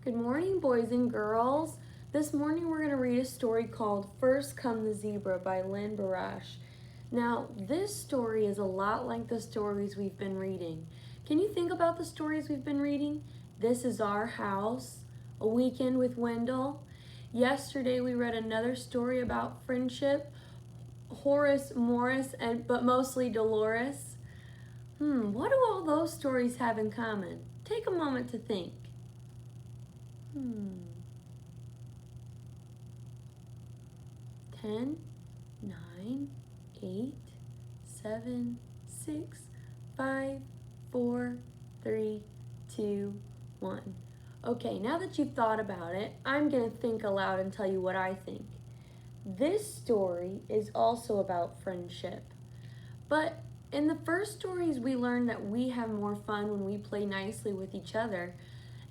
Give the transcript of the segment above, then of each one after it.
Good morning, boys and girls. This morning we're going to read a story called First Come the Zebra by Lynn Barash. Now, this story is a lot like the stories we've been reading. Can you think about the stories we've been reading? This Is Our House, A Weekend with Wendell. Yesterday we read another story about friendship, Horace, Morris, but mostly Dolores. What do all those stories have in common? Take a moment to think. 10, 9, 8, 7, 6, 5, 4, 3, 2, 1. Okay, now that you've thought about it, I'm going to think aloud and tell you what I think. This story is also about friendship. But in the first stories, we learned that we have more fun when we play nicely with each other.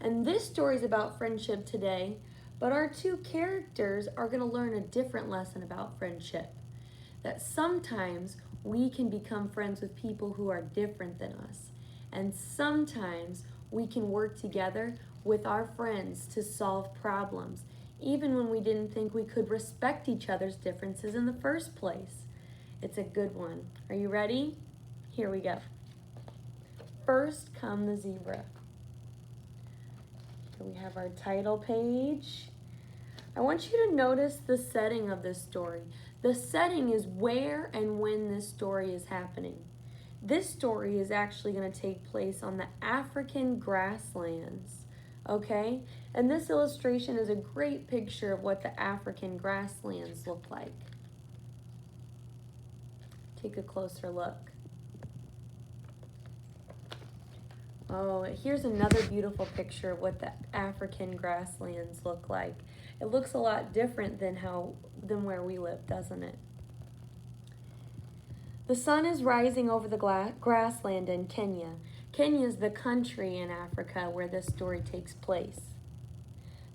And this story is about friendship today, but our two characters are going to learn a different lesson about friendship. That sometimes we can become friends with people who are different than us. And sometimes we can work together with our friends to solve problems, even when we didn't think we could respect each other's differences in the first place. It's a good one. Are you ready? Here we go. First come the zebra. Here we have our title page. I want you to notice the setting of this story. The setting is where and when this story is happening. This story is actually going to take place on the African grasslands, okay? And this illustration is a great picture of what the African grasslands look like. Take a closer look. Oh, here's another beautiful picture of what the African grasslands look like. It looks a lot different than where we live, doesn't it? The sun is rising over the grassland in Kenya. Kenya is the country in Africa where this story takes place.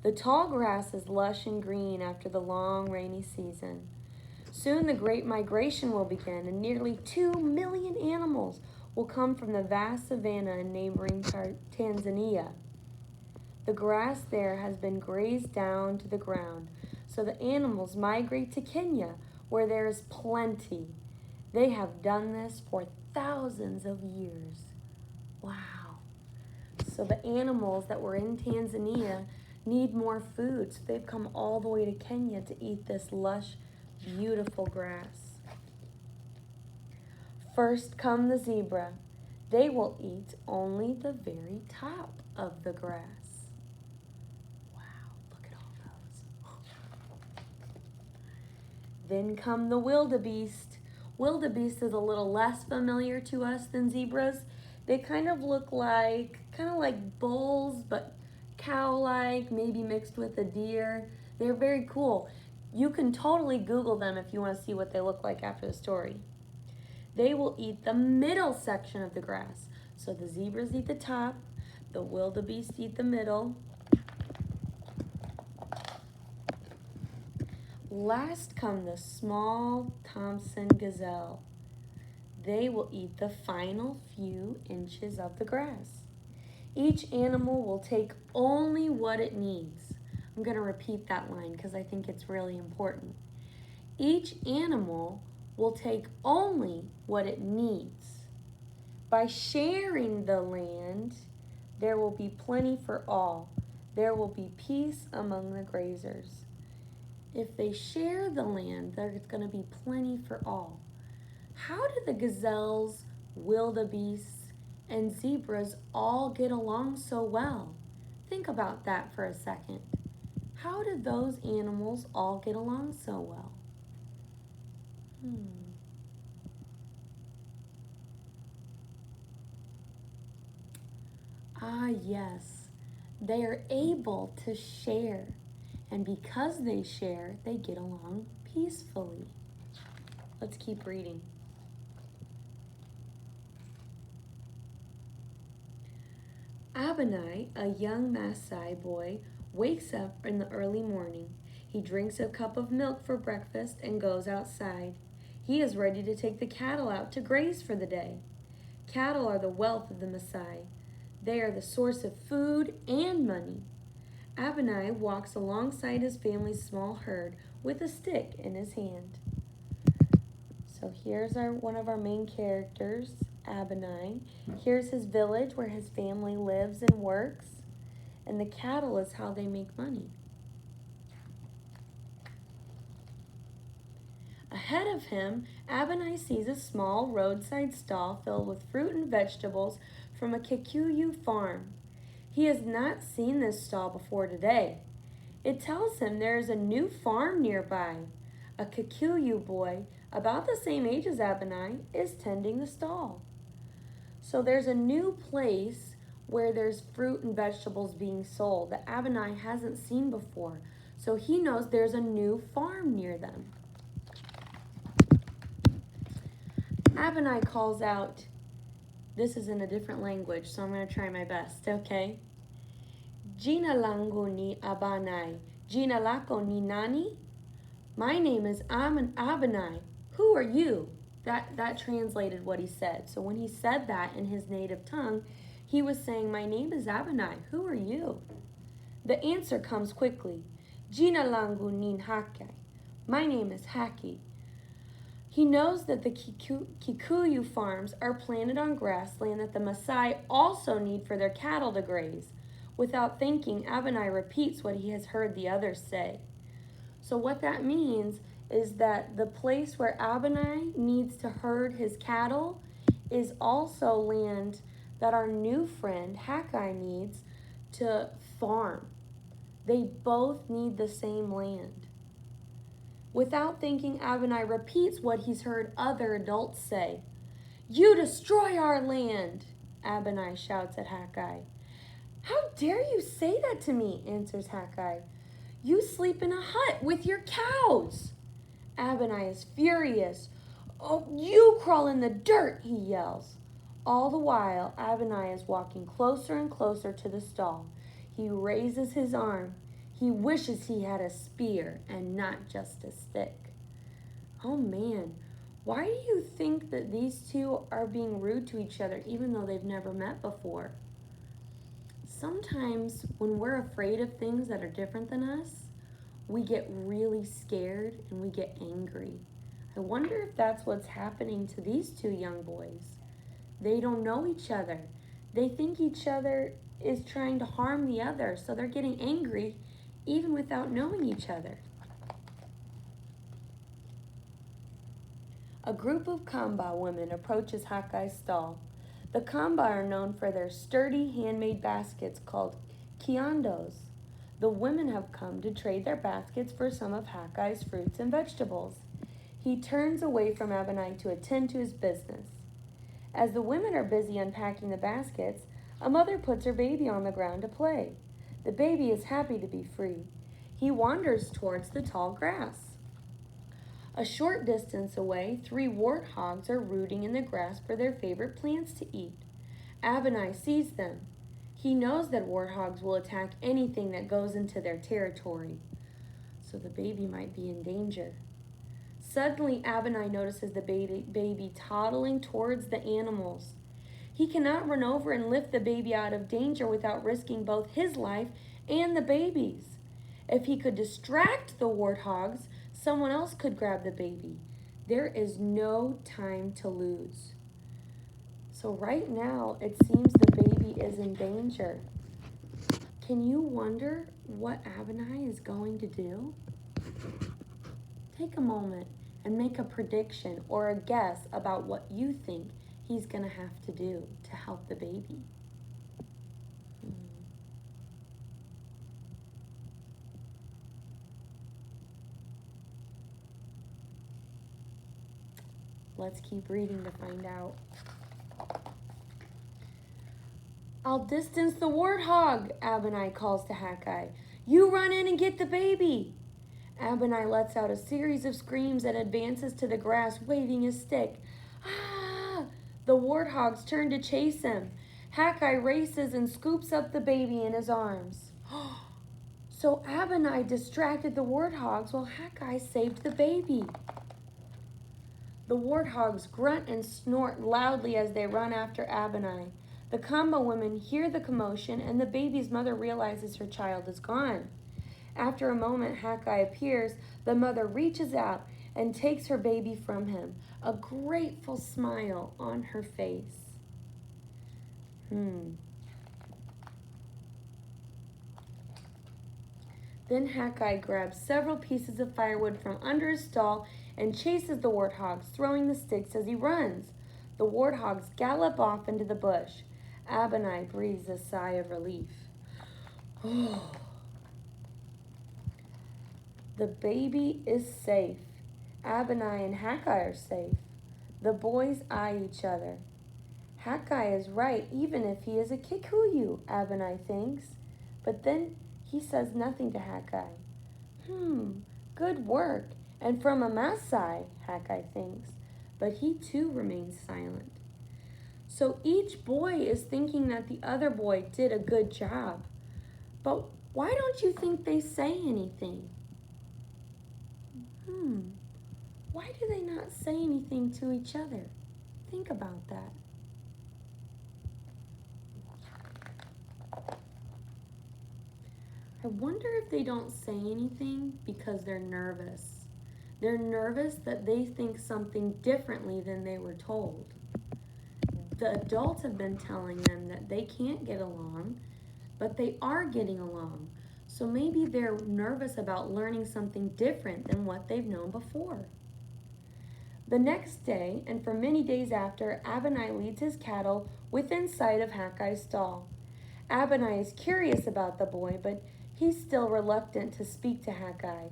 The tall grass is lush and green after the long rainy season. Soon the great migration will begin, and nearly 2 million animals will come from the vast savanna in neighboring Tanzania. The grass there has been grazed down to the ground, so the animals migrate to Kenya, where there is plenty. They have done this for thousands of years. Wow. So the animals that were in Tanzania need more food, so they've come all the way to Kenya to eat this lush, beautiful grass. First come the zebra. They will eat only the very top of the grass. Wow, look at all those. Then come the wildebeest. Wildebeest is a little less familiar to us than zebras. They kind of look like bulls, but cow-like, maybe mixed with a deer. They're very cool. You can totally Google them if you want to see what they look like after the story. They will eat the middle section of the grass. So the zebras eat the top, the wildebeest eat the middle. Last come the small Thompson gazelle. They will eat the final few inches of the grass. Each animal will take only what it needs. I'm going to repeat that line because I think it's really important. Each animal will take only what it needs. By sharing the land, there will be plenty for all. There will be peace among the grazers. If they share the land, there's going to be plenty for all. How do the gazelles, wildebeests, and zebras all get along so well? Think about that for a second. How do those animals all get along so well? Yes, they are able to share, and because they share, they get along peacefully. Let's keep reading. Abinai, a young Maasai boy, wakes up in the early morning. He drinks a cup of milk for breakfast and goes outside. He is ready to take the cattle out to graze for the day. Cattle are the wealth of the Maasai. They are the source of food and money. Abinai walks alongside his family's small herd with a stick in his hand. So here's one of our main characters, Abinai. Here's his village where his family lives and works. And the cattle is how they make money. Ahead of him, Abinai sees a small roadside stall filled with fruit and vegetables from a Kikuyu farm. He has not seen this stall before today. It tells him there is a new farm nearby. A Kikuyu boy, about the same age as Abinai, is tending the stall. So there's a new place where there's fruit and vegetables being sold that Abinai hasn't seen before. So he knows there's a new farm near them. Abinai calls out, this is in a different language, so I'm going to try my best, okay? Jina langu ni Abinai. Jina lako ni nani? My name is Abinai. Who are you? That translated what he said. So when he said that in his native tongue, he was saying, my name is Abinai. Who are you? The answer comes quickly. Jina langu ni Hake. My name is Haki. He knows that the Kikuyu farms are planted on grassland that the Maasai also need for their cattle to graze. Without thinking, Abinai repeats what he has heard the others say. So what that means is that the place where Abinai needs to herd his cattle is also land that our new friend Haki needs to farm. They both need the same land. Without thinking, Abinai repeats what he's heard other adults say. You destroy our land, Abinai shouts at Haki. How dare you say that to me, answers Haki. You sleep in a hut with your cows. Abinai is furious. Oh, you crawl in the dirt, he yells. All the while, Abinai is walking closer and closer to the stall. He raises his arm. He wishes he had a spear and not just a stick. Oh man, why do you think that these two are being rude to each other even though they've never met before? Sometimes when we're afraid of things that are different than us, we get really scared and we get angry. I wonder if that's what's happening to these two young boys. They don't know each other. They think each other is trying to harm the other, so they're getting angry even without knowing each other. A group of Kamba women approaches Hakai's stall. The Kamba are known for their sturdy handmade baskets called kiandos. The women have come to trade their baskets for some of Hakai's fruits and vegetables. He turns away from Abinai to attend to his business. As the women are busy unpacking the baskets, a mother puts her baby on the ground to play. The baby is happy to be free. He wanders towards the tall grass. A short distance away, 3 warthogs are rooting in the grass for their favorite plants to eat. Abinai sees them. He knows that warthogs will attack anything that goes into their territory, so the baby might be in danger. Suddenly, Abinai notices the baby toddling towards the animals. He cannot run over and lift the baby out of danger without risking both his life and the baby's. If he could distract the warthogs, someone else could grab the baby. There is no time to lose. So right now, it seems the baby is in danger. Can you wonder what Abinai is going to do? Take a moment and make a prediction or a guess about what you think he's going to have to do to help the baby. Let's keep reading to find out. I'll distance the warthog, Abinai calls to Haki. You run in and get the baby. Abinai lets out a series of screams and advances to the grass, waving his stick. Ah! The warthogs turn to chase him. Haki races and scoops up the baby in his arms. So Abinai distracted the warthogs while Haki saved the baby. The warthogs grunt and snort loudly as they run after Abinai. The combo women hear the commotion, and the baby's mother realizes her child is gone. After a moment, Hawkeye appears. The mother reaches out and takes her baby from him, a grateful smile on her face. Then Hawkeye grabs several pieces of firewood from under his stall and chases the warthogs, throwing the sticks as he runs. The warthogs gallop off into the bush. Abinai breathes a sigh of relief. Oh. The baby is safe. Abinai and Hawkeye are safe. The boys eye each other. Hawkeye is right, even if he is a Kikuyu, Abinai thinks. But then he says nothing to Hawkeye. Good work. And from a Maasai, Hawkeye thinks. But he too remains silent. So each boy is thinking that the other boy did a good job. But why don't you think they say anything? Why do they not say anything to each other? Think about that. I wonder if they don't say anything because they're nervous. They're nervous that they think something differently than they were told. The adults have been telling them that they can't get along, but they are getting along. So maybe they're nervous about learning something different than what they've known before. The next day, and for many days after, Abinai leads his cattle within sight of Hawkeye's stall. Abinai is curious about the boy, but he's still reluctant to speak to Hawkeye.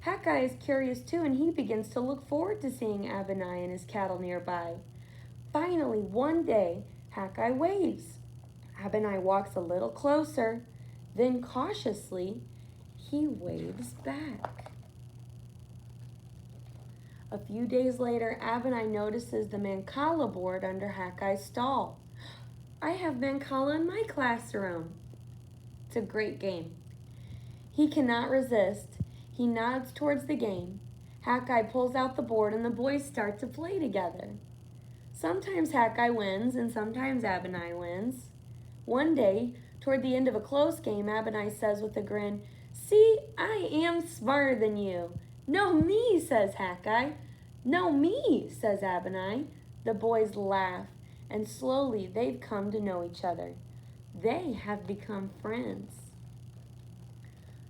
Hawkeye is curious too, and he begins to look forward to seeing Abinai and his cattle nearby. Finally, one day, Hawkeye waves. Abinai walks a little closer. Then cautiously, he waves back. A few days later, Abinai notices the Mancala board under Hawkeye's stall. I have Mancala in my classroom. It's a great game. He cannot resist. He nods towards the game. Hawkeye pulls out the board and the boys start to play together. Sometimes Hawkeye wins and sometimes Abinai wins. One day, toward the end of a close game, Abinai says with a grin, "See, I am smarter than you." "No, me," says Hawkeye. "No, me," says Abinai. The boys laugh, and slowly they've come to know each other. They have become friends.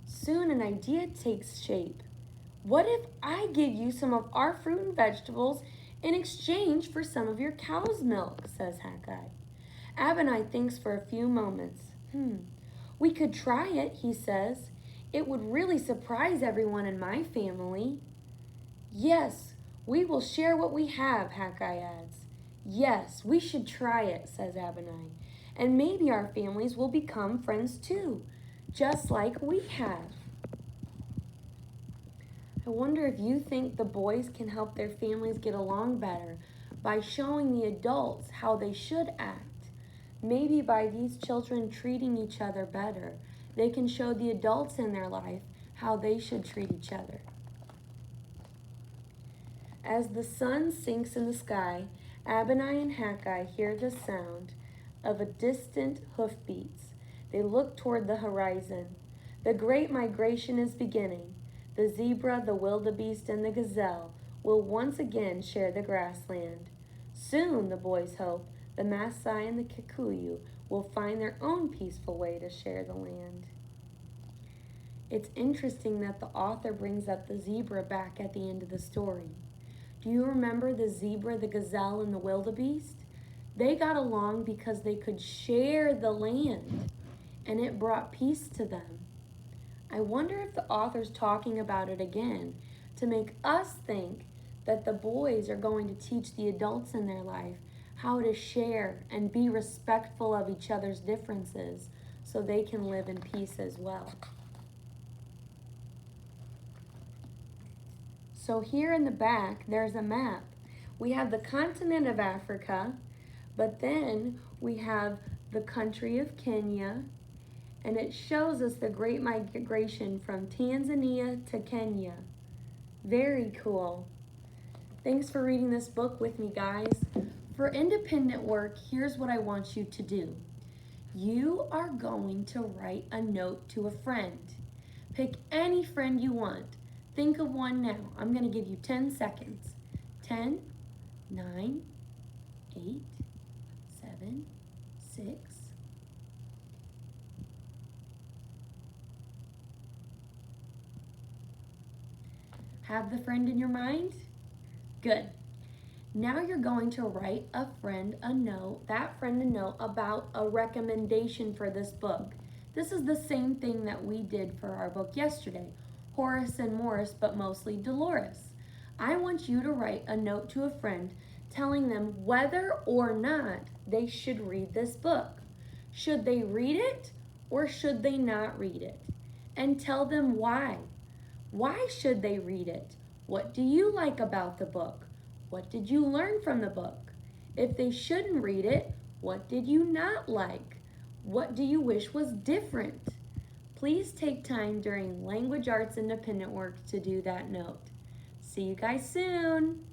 Soon an idea takes shape. What if I give you some of our fruit and vegetables in exchange for some of your cow's milk, says Hawkeye. Abinai thinks for a few moments. We could try it, he says. It would really surprise everyone in my family. Yes, we will share what we have, Hawkeye adds. Yes, we should try it, says Abinai. And maybe our families will become friends too, just like we have. I wonder if you think the boys can help their families get along better by showing the adults how they should act. Maybe by these children treating each other better, they can show the adults in their life how they should treat each other. As the sun sinks in the sky, Abinai and Hawkeye hear the sound of a distant hoofbeats. They look toward the horizon. The great migration is beginning. The zebra, the wildebeest, and the gazelle will once again share the grassland. Soon, the boys hope, the Maasai and the Kikuyu will find their own peaceful way to share the land. It's interesting that the author brings up the zebra back at the end of the story. Do you remember the zebra, the gazelle, and the wildebeest? They got along because they could share the land, and it brought peace to them. I wonder if the author's talking about it again to make us think that the boys are going to teach the adults in their life how to share and be respectful of each other's differences so they can live in peace as well. So here in the back, there's a map. We have the continent of Africa, but then we have the country of Kenya, and it shows us the great migration from Tanzania to Kenya. Very cool. Thanks for reading this book with me, guys. For independent work, here's what I want you to do. You are going to write a note to a friend. Pick any friend you want. Think of one now. I'm going to give you 10 seconds. 10, 9, 8, 7, 6. Have the friend in your mind? Good. Now you're going to write that friend a note about a recommendation for this book. This is the same thing that we did for our book yesterday, Horace and Morris, but mostly Dolores. I want you to write a note to a friend telling them whether or not they should read this book. Should they read it or should they not read it? And tell them why. Why should they read it? What do you like about the book? What did you learn from the book? If they shouldn't read it, what did you not like? What do you wish was different? Please take time during Language Arts Independent Work to do that note. See you guys soon.